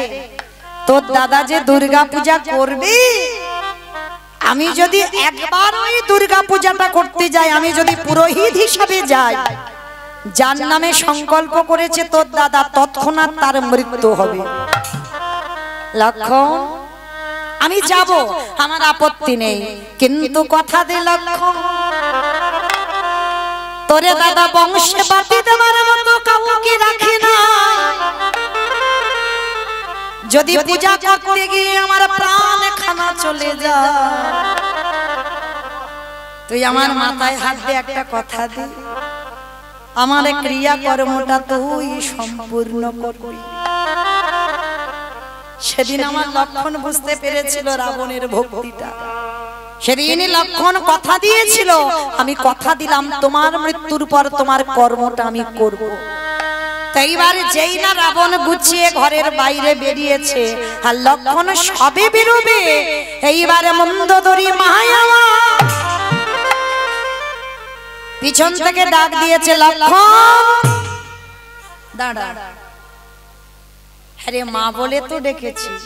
তোর দাদা যে দুর্গা পূজা করবে, আমি যদি একবার ওই দুর্গা পূজাটা করতে যাই, আমি যদি পুরোহিত হিসাবে যাই, যার নামে সংকল্প করেছে তোর দাদা, তৎক্ষণাৎ তার মৃত্যু হবে। লক্ষণ, আমি যাব, আমার আপত্তি নেই, কিন্তু কথা দে লক্ষণ, তোরে দাদা বংশে বাতি দেওয়ার মতো কাউকে রাখে না। যদি পূজা করতে গিয়ে আমার প্রাণ খানা চলে যায়, তুই আমার মাথায় হাত দিয়ে একটা কথা দে, আমার ক্রিয়া কর্মটা তুই সম্পূর্ণ করবি। সেদিন আমার লক্ষণ বুঝতে পেরেছিল রাবণের ভক্তিটা। সেদিন লক্ষণ কথা দিয়েছিল, আমি কথা দিলাম তোমার মৃত্যুর পর তোমার কর্মটা আমি করব। এইবার যেই না রাবণ গুছিয়ে ঘরের বাইরে বেরিয়েছে, আর লক্ষণ সবে বেরোবে, এইবারে মন্দোদরী মায়া পিছন থেকে ডাক দিয়েছে, লক্ষণ দাঁড়া। আরে মা বলে তো ডেকেছিস,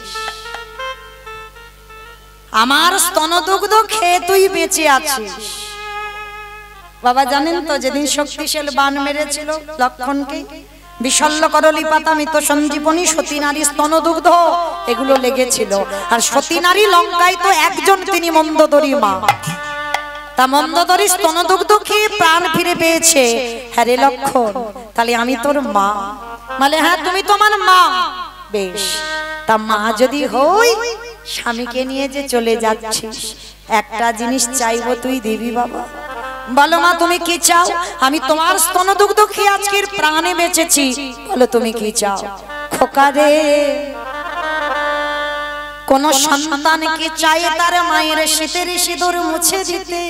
আমার স্তনদুগ্ধ খেয়ে তুই বেঁচে আছিস। বাবা জানেন তো, যেদিন শক্তিশাল বান মেরেছিল লক্ষণকে, বিশল্য করলি পাতা, মৃত সঞ্জীবনী, সতী নারী স্তনদুগ্ধ, এগুলো লেগেছিল। আর সতী নারী লঙ্কায় তো একজন, তিনি মন্দোদরী মা। তা মন্দোদরী স্তনদুগ্ধ খেয়ে প্রাণ ফিরে পেয়েছে। হ্যাঁ রে লক্ষণ, তাহলে আমি তোর মা? মানে হ্যাঁ, তুমি তোমার মা। বেশ, তা মা যদি হই, স্বামীকে নিয়ে যে চলে যাচ্ছিস, একটা জিনিস চাইবো, তুই দিবি বাবা? বলো মা, তুমি কি চাও? আমি তোমার স্তনদুগ্ধ খেয়ে আজকের প্রাণে বেঁচেছি, বলো তুমি কি চাও? খোকা রে, কোন সন্তান কি চায় তার মায়ের শীতের সিঁদুর মুছে দিতে?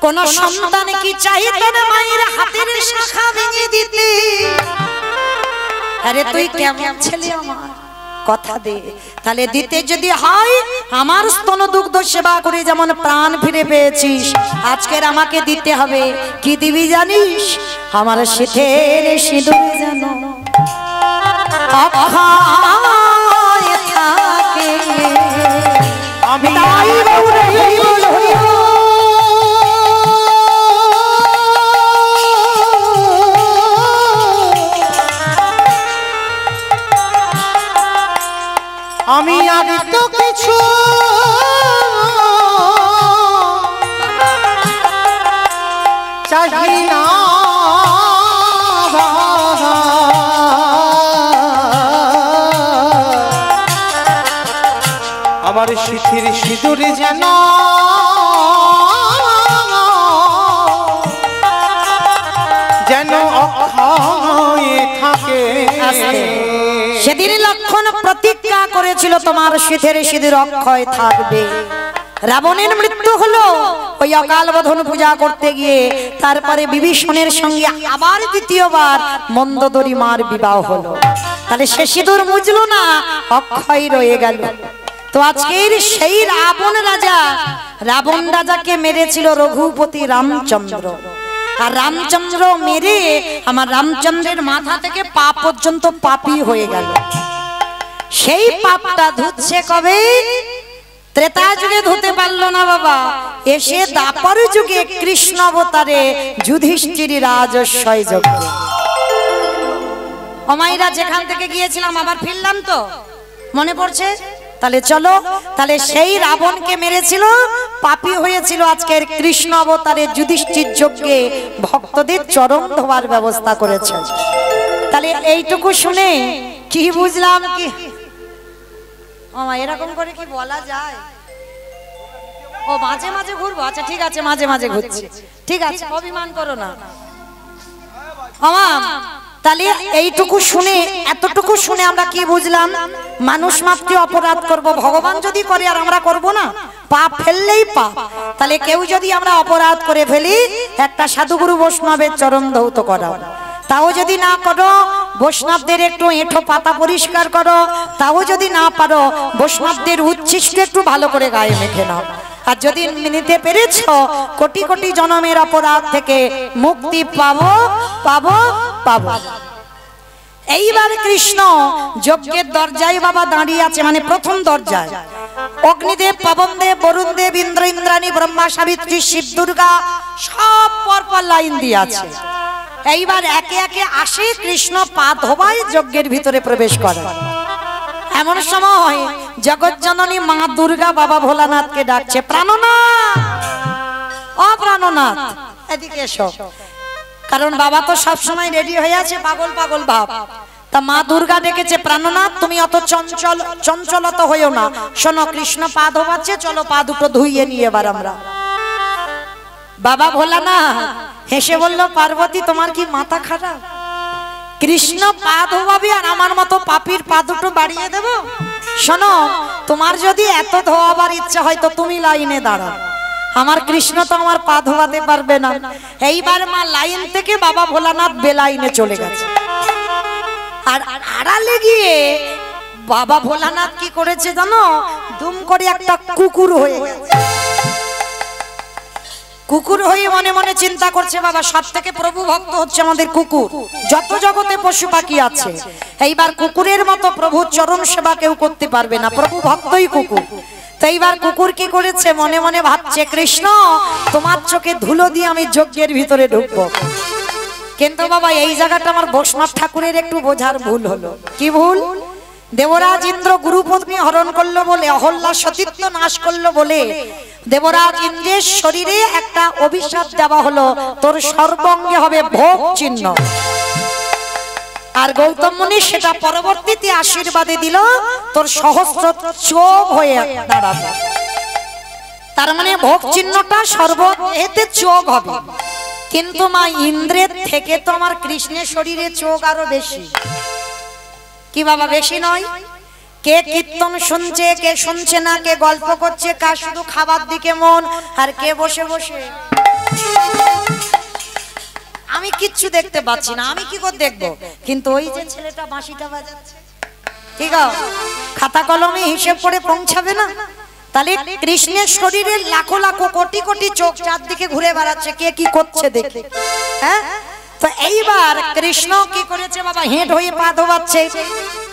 কোন সন্তান কি চায় তার মায়ের হাতের শাখা ভেঙে দিতে? আরে তুই কেমন ছেলে আমার, কথা দে। তাহলে দিতে যদি হয়, আমার স্তনদুগ্ধ সেবা করে যেমন প্রাণ ফিরে পেয়েছিস, আজকের আমাকে দিতে হবে। কি দিবি জানিস? আমার শীতের সিঁদুর যেন অক্ষয় থাকে। আমি আমি আগে তো কিছু চাই না, আমার শীতের সিঁদুরে যেন যেন অক্ষয় থাকে। সেদিন লক্ষণ প্রতিজ্ঞা করেছিল, তোমার শীতের সিঁদুর অক্ষয় থাকবে। রাবণের মৃত্যু হলো ওই অকাল বোধন পূজা করতে গিয়ে। তারপরে বিভীষণের সঙ্গে আবার দ্বিতীয়বার মন্দোদরী মার বিবাহ হলো। তাহলে সে সিঁদুর মুজলো না, অক্ষয় রয়ে গেল। তো আজকের সেই রাবণ রাজাকে মেরেছিল রঘুপতি রামচন্দ্র। আর রামচন্দ্র মেরে আমার রামচন্দ্রের মাথা থেকে পা পর্যন্ত পাপী হয়ে গেল। সেই পাপটা ধুচ্ছে কবে? ত্রেতা যুগে ধুতে পারলো না বাবা, এসে দ্বাপর যুগে কৃষ্ণ অবতারে যুধিষ্ঠির রাজস্বয় যজ্ঞে। অমাইরা যেখান থেকে গিয়েছিলাম আবার ফিরলাম তো, মনে পড়ছে? তাহলে চলো, তাহলে সেই রাবণকে মেরেছিল, পাপী হয়েছিল, আজকের কৃষ্ণ অবতারে যুধিষ্ঠির যজ্ঞে ভক্তদের চরণ ধোয়ার ব্যবস্থা করেছে। তাহলে এইটুকু শুনে কি বুঝলাম? কি এরকম করে কি বলা যায়? ও মাঝে মাঝে ঘুরবো, আচ্ছা ঠিক আছে, মাঝে মাঝে ঘুরছি, ঠিক আছে, অভিমান করো না। তাহলে এইটুকু শুনে, এতটুকু শুনে আমরা কি বুঝলাম? মানুষ মাত্র অপরাধ করব, ভগবান যদি করে আর আমরা করব না, পাপ ফেললেই পাপ। তাহলে কেউ যদি আমরা অপরাধ করে ফেলি, একটা সাধুগুরু বৈষ্ণবের চরণ ধৌত করা, তাও যদি না করো বৈষ্ণবদের একটু এঁঠো পাতা পরিষ্কার করো, তাও যদি না পারো বৈষ্ণবদের উচ্ছিষ্ট একটু ভালো করে গায়ে মেখে নাও। আর যদি নিতে পেরেছ, কোটি কোটি জন্মের অপরাধ থেকে মুক্তি পাবো পাবো পাবো। এইবার কৃষ্ণ যজ্ঞের দরজায় বাবা দাঁড়িয়ে আছে, মানে প্রথম দরজায়। অগ্নিদেব, পবনদেব, বরুণদেব, ইন্দ্র, ইন্দ্রাণী, ব্রহ্মা, সাবিত্রী, শিব, দুর্গা সব পরপর লাইন দিয়ে আছে। এইবার একে একে আসে, কৃষ্ণ পা ধোবায় যজ্ঞের ভিতরে প্রবেশ করে। এমন সময় জগৎজননী মা দুর্গা বাবা ভোলানাথকে ডাকছে, প্রাণনাথ, ও প্রাণনাথ এদিকে এসো। কারণ বাবা তো সব সময় রেডি হয়ে আছে, পাগল পাগল ভাব। তা মা দুর্গা ডেকেছে, প্রাণনাথ তুমি অত চঞ্চলত হইও না, শোনো কৃষ্ণ পা ধোবাচ্ছে, চলো পা দুটো ধুইয়ে নিয়ে এবার আমরা। বাবা ভোলানাথ হেসে বলল, পার্বতী তোমার কি মাথা খারাপ? কৃষ্ণ পা ধোয়াবে আর আমার মতো পাপীর পা দুটো বাড়িয়ে দেব? শোনো, তোমার যদি এত ধোয়াবার ইচ্ছা হয় তো তুমি লাইনে দাঁড়াও, আমার কৃষ্ণ তো আমার পা ধোয়াতে পারবে না। এইবার মা লাইন থেকে বাবা ভোলানাথ বেলাইনে চলে গেছে। আর আড়ালে গিয়ে বাবা ভোলানাথ কি করেছে জানো? দুম করে একটা কুকুর হয়ে গেছে। কুকুর হয়ে মনে মনে চিন্তা করছে, বাবা সব থেকে প্রভু ভক্ত হচ্ছে আমাদের কুকুর, যত জগতে পশু পাখি আছে এইবার কুকুরের মতো প্রভু চরণ সেবা কেউ করতে পারবে না, প্রভু ভক্তই কুকুর। তো এইবার কুকুর কি করেছে? মনে মনে ভাবছে, কৃষ্ণ তোমার চোখে ধুলো দিয়ে আমি যজ্ঞের ভিতরে ঢুকবো। কিন্তু বাবা এই জায়গাটা আমার বৈষ্ণব ঠাকুরের একটু বোঝার ভুল হলো। কি ভুল? দেবরাজ ইন্দ্র গুরুপত্নী হরণ করলো বলে, অহল্যা সতীত্ব নাশ করলো বলে দেবরাজ ইন্দ্রের শরীরে একটা অভিশাপ দেওয়া হলো, তোর সর্বাঙ্গে হবে ভোগ চিহ্ন। আর গৌতম মুনি সেটা পরবর্তীতে আশীর্বাদে দিল, তোর সহস্র চোখ হয়ে দাঁড়াবে। তার মানে ভোগ চিহ্নটা সর্বদেহেতে চোখ হবে। কিন্তু মা ইন্দ্রের থেকে তো আমার কৃষ্ণের শরীরে চোখ আরো বেশি। কি বাবা বেশি নয়? কে কীর্তন শুনছে, কে শুনছে না, কে গল্প করছে, কার শুধু খাবার দিকে মন, আর কে বসে বসে আমি কিচ্ছু দেখতে পাচ্ছি না, আমি কি করে দেখবো? কিন্তু ওই যে ছেলেটা বাঁশিটা বাজাচ্ছে, ঠিক আছে, খাতা কলমে হিসেব করে পৌঁছাবে না? তাহলে কৃষ্ণের শরীরে লাখো লাখো কোটি কোটি চোখ চারদিকে ঘুরে বেড়াচ্ছে, কে কি করছে দেখে। হ্যাঁ, তো এইবার কৃষ্ণ কি করেছে বাবা? হেঁট হয়ে পা ধোয়াচ্ছে।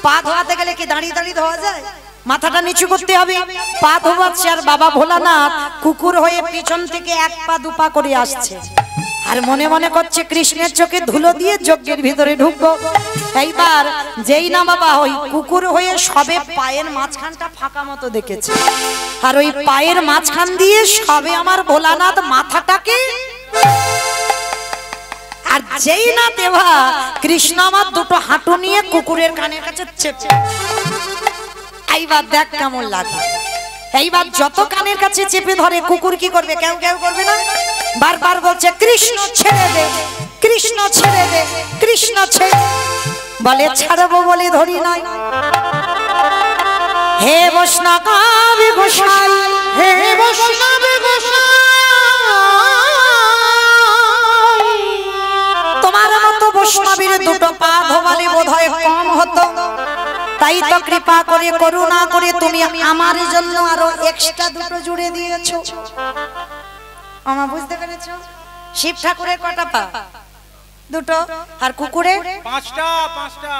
পা ধোয়াতে গেলে কি দাঁড়িয়ে দাঁড়িয়ে ধোয়া যায়? মাথাটা নিচু করতে হবে। পা ধোয়াচ্ছে আর বাবা ভোলানাথ কুকুর হয়ে পিছন থেকে এক পা দু পা করে আসছে, আর মনে মনে করছে কৃষ্ণের চোখে ধুলো দিয়ে যজ্ঞের ভিতরে ঢুকবো। এইবার যেই না বাবা ওই কুকুর হয়ে সবে পায়ের মাঝখানটা ফাঁকা মতো দেখেছে, আর ওই পায়ের মাঝখান দিয়ে সবে আমার ভোলানাথ মাথাটাকে, আর যেই না দেবা কৃষ্ণ আমার দুটো হাঁটু নিয়ে কুকুরের কানের কাছে চেপে, এইবার দেখ কেমন লাগে। এইবার যত কানের কাছে চেপে ধরে কুকুর কি করবে? কেউ কেউ করবে না, বারবার বলছে কৃষ্ণ ছেড়ে দে, কৃষ্ণ ছেড়ে দে, কৃষ্ণ ছেড়ে। বলে ছাড়বো বলে ধরি নাই। হে বৈষ্ণব গোসাই, হে বৈষ্ণব গোসাই, তোমার মতো বৈষ্ণবীর দুটো পা ধোয়ালে বোধহয় কম হতো, তাই তো কৃপা করে করুণা করে তুমি আমার জন্য আরো এক্সট্রা দুটো জুড়ে দিয়েছো। আমার বুঝতে পেরেছো? শিব ঠাকুরের কটা পা? দুটো। আর কুকুরের? পাঁচটা। পাঁচটা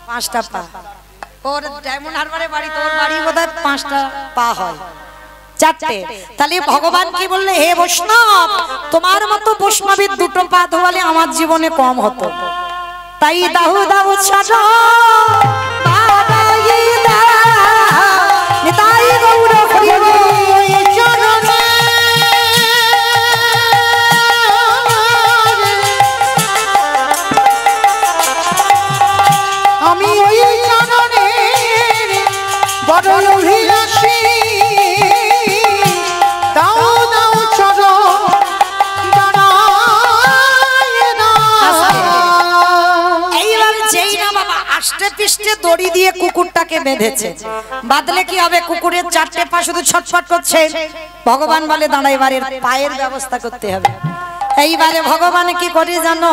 পাঁচটা পা। ওর ডায়মন্ড হারবারে বাড়ি, তোর বাড়ি বোধহয় পাঁচটা পা হয়, চারটে। তাহলে ভগবান কি বললে, হে বৈষ্ণব, তোমার মতো বৈষ্ণবীর দুটো পা ধোয়ালে আমার জীবনে কম হতো। তাই দাহু দাহু ছাড়ো নিতাই গৌর হরিব চরণে, আমি ওই চরণের বড় অভিলাষী, দাও দাও চরণ এইবার যেই না বাবা আষ্টে পৃষ্ঠে দড়ি দিয়ে কুকুরটাকে বেঁধেছে, বাঁধলে কি হবে? কুকুরের চারটে পা শুধু ছটফট করছে। ভগবান বলে দাঁড়া, এবারে পায়ের ব্যবস্থা করতে হবে। এইবারে ভগবান কি করে জানো?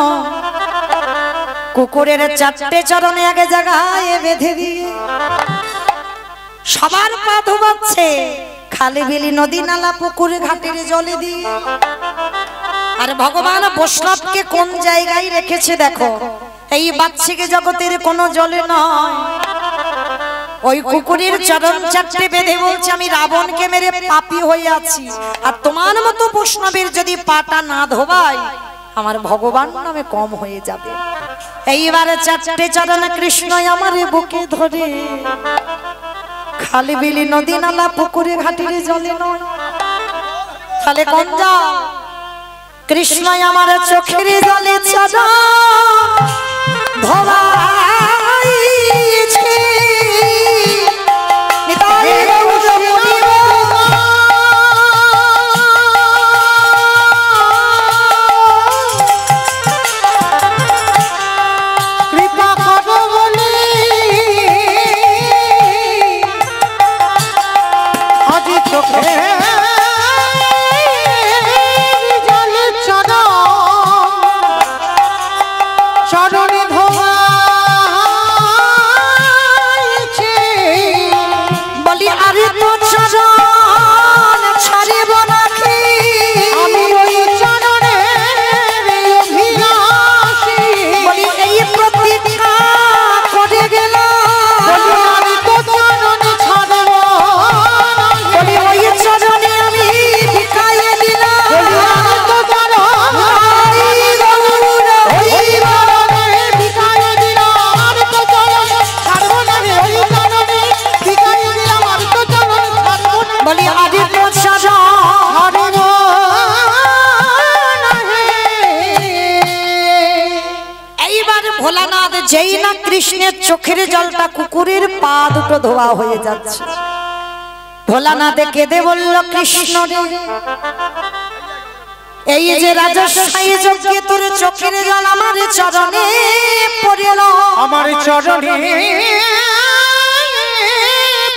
কুকুরের চারটে চরণে আগে জায়গায় বেঁধে দিয়ে সবার পা ধোবাচ্ছে, খালি বিলি নদী নালা পুকুরে ঘাটের জলে দিয়ে। আর ভগবান বৈষ্ণবকে কোন জায়গায় রেখেছে দেখো, এই বাচ্চিকে জগতের কোনো জলে নয়, ওই কুকুরের চরণ চারটে বেঁধে বলছে আমি রাবণকে মেরে পাপী হয়ে আছি, আর তোমার মতো বৈষ্ণবের যদি পাটা না ধোবাই আমার ভগবান নামে কম হয়ে যাবে। এইবারে চারটে চরণ কৃষ্ণ আমার বুকে ধরে, খালি বিলি নদী নালা পুকুরে ঘাটের জলে নয়, তাহলে কোন জল? কৃষ্ণ আমার চোখের জলে চরণ ধোবাইছে, নিতাই গৌর হরিব কৃপা করো বলে আজি চোখে জলে চরণে ধোয়াইছে, বলি আরে তো চরণ ছাড়িব নাকি, আমি ওই চরণের অভিলাষী, বলি এই প্রতিজ্ঞা করে গেল, বলি আমি তো চরণ ছাড়ব না, বলি ওই চরণে আমি ভিখাইয়ে দিলাম, বলি আমি তো চরণ বলি আদি তো চরণ। এইবার ভোলানাথ যেই না কৃষ্ণের চোখের জলটা কুকুরের পা দুটো ধোয়া হয়ে যাচ্ছে, ভোলানাথে কেঁদে বলল কৃষ্ণ রে, এই যে রাজশাহী যজ্ঞে তোর চোখের জল আমার চরণে পড়ল, আমার চরণে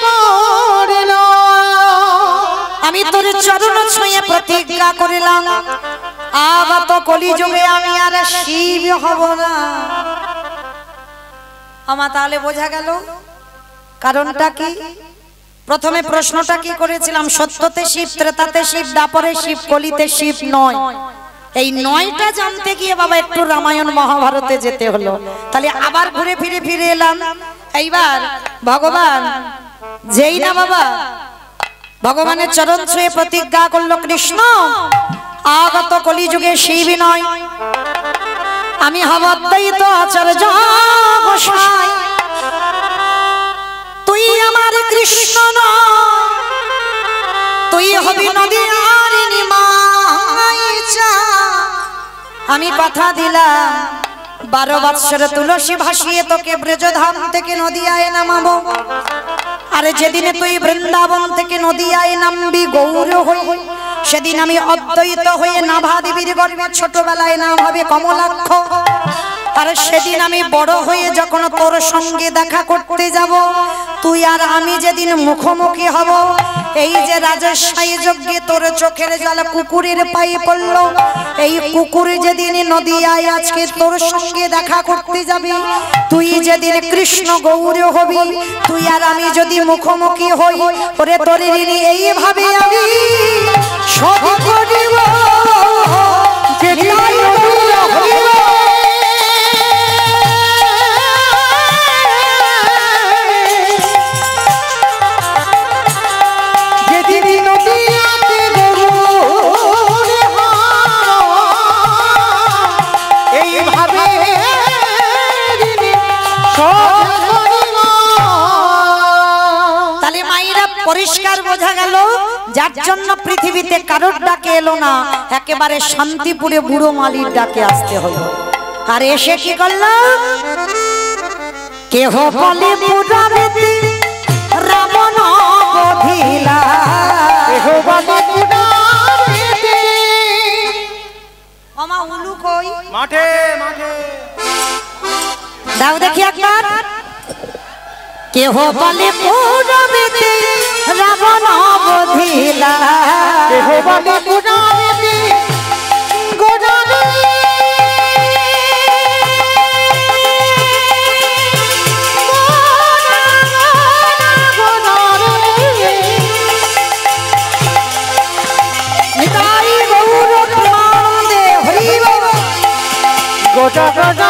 পড়ল, আমি তোর চরণ ছুঁয়ে প্রতিজ্ঞা করিলাম আগত কলিযুগে আমি আর শিব হব না। আমার তাহলে বোঝা গেল কারণটা কি? প্রথমে প্রশ্নটা কি করেছিলাম, সত্যতে শিব, ত্রেতাতে শিব, দ্বাপরে শিব, কলিতে শিব নয়। এই নয়টা জানতে গিয়ে বাবা একটু রামায়ণ মহাভারতে যেতে হলো, তাহলে আবার ঘুরে ফিরে এলাম। এইবার ভগবান যেই না বাবা ভগবানের চরণ ছুঁয়ে প্রতিজ্ঞা করলো কৃষ্ণ আগত কলিযুগে শিব নয়, আমি হব অদ্বৈত আচার্য গোসাই, তুই আমার কৃষ্ণ নয়, তুই হবি নদীর নিমাইচা। আমি কথা দিলাম 12 বৎসর তুলসী ভাসিয়ে তোকে ব্রজধাম থেকে নদিয়ায় নামাবো, আরে যেদিনে তুই বৃন্দাবন থেকে নদিয়ায় নামবি গৌর হই, সেদিন আমি অদ্বৈত হয়ে নাভা দেবীর গর্ভে ছোটবেলায় নাম হবে কমলাক্ষ, আর সেদিন আমি বড় হয়ে যখন তোর সঙ্গে দেখা করতে যাব, তুই আর আমি যেদিন মুখোমুখি হব, এই যে রাজশাহী যজ্ঞে তোর চোখের জল কুকুরের পায়ে পড়ল, এই কুকুর যেদিন নদিয়ায় আজকে তোর সঙ্গে দেখা করতে যাবি, তুই যেদিন কৃষ্ণ গৌর হবি, তুই আর আমি যদি মুখোমুখি হই, ওরে তোর ঋণী এইভাবে আমি শোধ করিব পরিষ্কার বোঝা গেল যার জন্য পৃথিবীতে কারোর ডাকে এলো না, একেবারে শান্তিপুরে বুড়ো মালির ডাকে আসতে হলো। আর এসে কি করল? কেহ বলে পুরাণেতে রাবণ বধিলা, কেহ বলে পুরাণেতে আমা উলু কই মাঠে মাঠে দাও দেখি একবার। কেহ বলে পুরাণেতে রাবণ বধিলা, কেহ বলে পুরাণেতে গোড়ারে নিতাই গৌর প্রেমানন্দে হরি বল। গোটা গোটা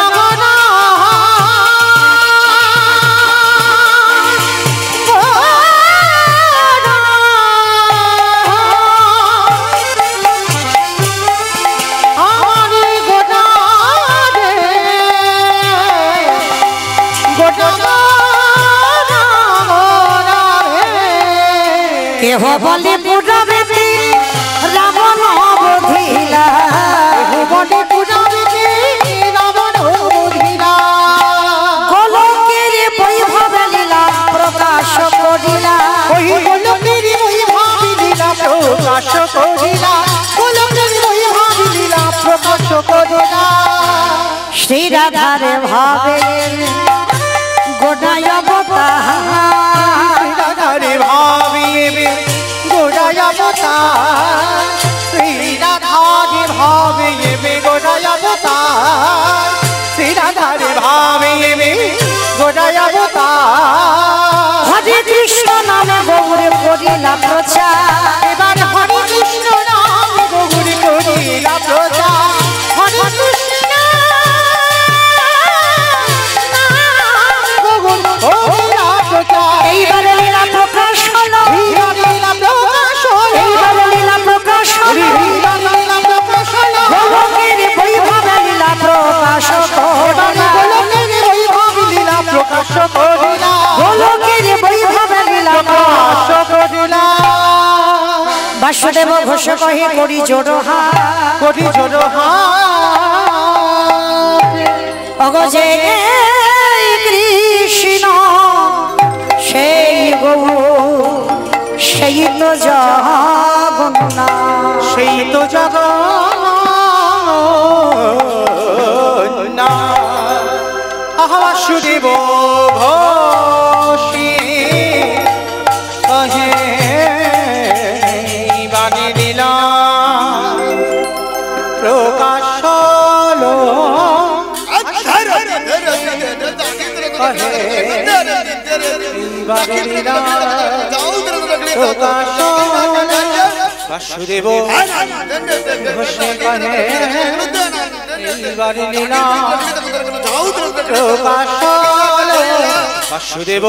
কেহ বলে পুরাণেতে রাবণ বধিলা, কেহ বলে পুরাণেতে রাবণ বধিলা, গোলকের বৈভব লীলা প্রকাশ করিলা, ওই গোলকের বৈভব লীলা প্রকাশ করিলা, গোলকের বৈভব লীলা প্রকাশ করিলা। শ্রী রাধার ভাবে গোড়ায় অবতার, রাধারে ভাবিবে গোড়ায় অবতার, শ্রী রাধারে ভাবিবে গোড়ায় অবতার, শ্রী রাধারে ভাবিবে গোড়ায় অবতার। হরে কৃষ্ণ নামে গৌরে করিলা প্রচার, এবার হরে কৃষ্ণ নাম গৌরী করিলা প্রচার, হরে কৃষ্ণ নাম করিলা প্রচার। এইবার লীলা প্রকাশ হলো, এইবার লীলা প্রকাশ হলো, এইবার লীলা প্রকাশ হলো, এইবার লীলা প্রকাশ হলো, গোলকের বৈভব লীলা প্রকাশ এবার করিলা, গোলকের বৈভব লীলা প্রকাশ করিলা, গোলকের বৈভব লীলা প্রকাশ করিলা। বাসুদেব ঘোষ কহে করি জোড়হা, করি জোড় হাত, অগজে কৃষ্ণ সেই গৌ সেই তো জগন্নাথ, সেই তো জগন্নাথ। আহা বাসুদেব ঘোষী কহে বাণী লীলা প্রকাশ হলো, কহে বাণী লীলা প্রকাশ হলো। বাসুদেব ঘোষে কহে বাণী লীলা প্রকাশ হলো, বাসুদেব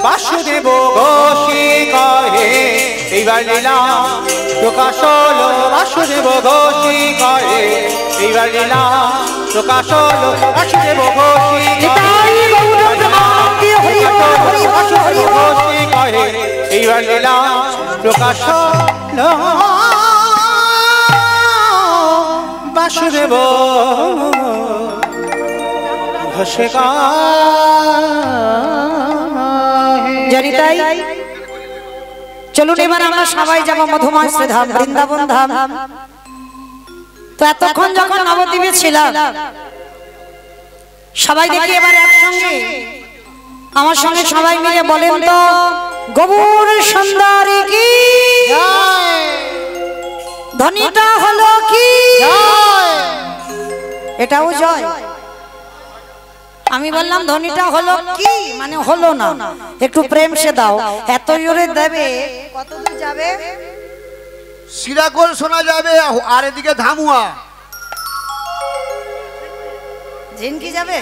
বাসুদেব ঘোষী কহে এইবার লীলা প্রকাশ হলো, বাসুদেব ঘোষী কহে এইবার লীলা প্রকাশ হলো, বাসুদেব ঘোষী ঘোষী কহে এইবার লীলা প্রকাশ হলো, বাসুদেব ঘোষে জানি তাই চলুন এবার আমরা সবাই যাবো মধুময় ধাম বৃন্দাবন ধাম। তো এতক্ষণ যখন নবদ্বীপে ছিলাম সবাই দেখি এবার একসঙ্গে আমার সঙ্গে সবাই মিলে বলেন তো গৌর সুন্দরী কি ধ্বনিটা হলো কি, এটাও জয়। আমি বললাম ধ্বনিটা হলো কি, মানে হলো না, একটু প্রেম সে দাও। এত জোরে দেবে, কত দূর যাবে? সিরাকোল শোনা যাবে, আর এদিকে ধামুয়া ঝিনকি যাবে,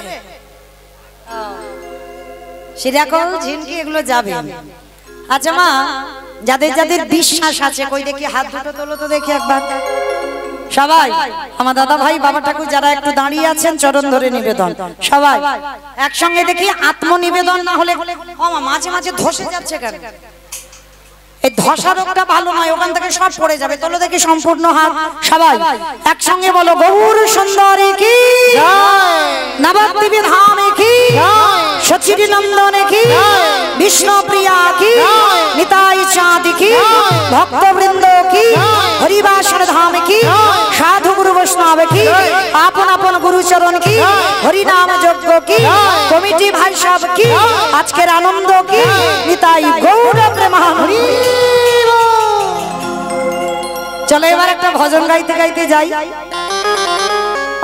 সিরাকল ঝিনকি এগুলো যাবে। আচ্ছা মা, যাদের যাদের বিশ্বাস আছে কই দেখি হাত দুটো তোলো তো দেখি একবার সবাই। আমার দাদা ভাই বাবা ঠাকুর যারা একটু দাঁড়িয়ে আছেন চরণ ধরে নিবেদন সবাই একসঙ্গে দেখি। আত্মনিবেদন না হলে মাঝে মাঝে ধসে যাচ্ছে কেন? এই ধসা রোগটা ভালো নয়, ওখান থেকে সব পড়ে যাবে। তোলো দেখি সম্পূর্ণ হাত সবাই একসঙ্গে বলো, গৌর সুন্দরী কি, নবদ্বীপ ধামে কি, সচিরি নন্দনে কি, বিষ্ণু প্রিয়া কি, নিতাই চাঁদ কি, ভক্তবৃন্দ কি, হরিবাসন ধাম কি, সাধু গুরু বৈষ্ণব কি, আপন আপন গুরুচরণ কি, হরিনাম যজ্ঞ কি, কমিটি ভাই সব কি, আজকের আনন্দ কি, নিতাই গৌর প্রেমানন্দে। চলো এবার একটা ভজন গাইতে গাইতে যাই।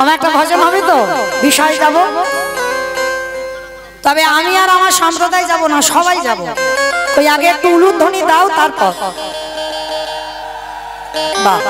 আমার একটা ভজন হবে তো, বিষয় যাব। তবে আমি আর আমার সম্প্রদায় যাব না, সবাই যাব। ওই আগে একটু উলুধ্বনি দাও, তারপর বাহ।